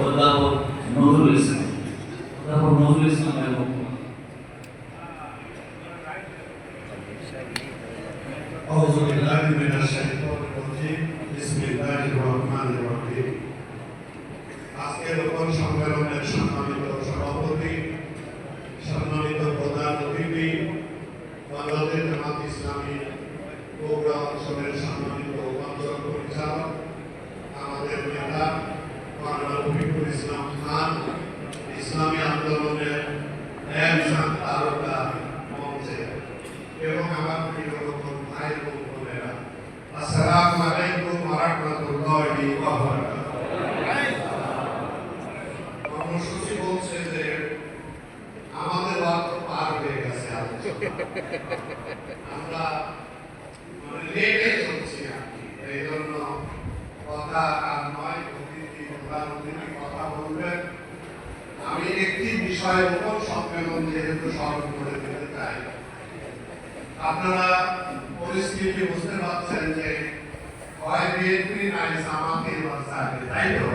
অধ্যাপক নজরুল ইসলাম। অধ্যাপক নজরুল ইসলামের বক্তব্য। أعوذ بالله من الشيطان الرجيم بسم الله الرحمن الرحيم আজকের উপর সম্মেলনের সম্মানিত সভাপতি, সম্মানিত প্রধান অতিথি, বাংলাদেশ জামাত ইসলামী বগুড়া অঞ্চলের সম্মানিত অঞ্চল পরিচালক, আমাদের নেতা মাওলানা রফিকুল ইসলাম খান, ইসলামী আন্দোলনের একজন তারকা মঞ্চে এবং আমার প্রিয় ভাই ও বোনেরা, আসসালামু আলাইকুম ওয়া রাহমাতুল্লাহি ওয়া বারাকাতুহু। কর্মসূচি বলছে যে আমাদের ওয়াক্ত পার হয়ে গেছে, আমরা লেটে চলছি আর কি। এই জন্য কথা আর নয়, প্রধান অতিথি কথা বলবেন। আমি একটি বিষয়ের উপর সম্মেলন যেহেতু স্মরণ করে দিতে চাই। আপনারা পরিস্থিতি বুঝতে পারছেন যে হয় বিএনপি নাই জামাতে, তাই তো?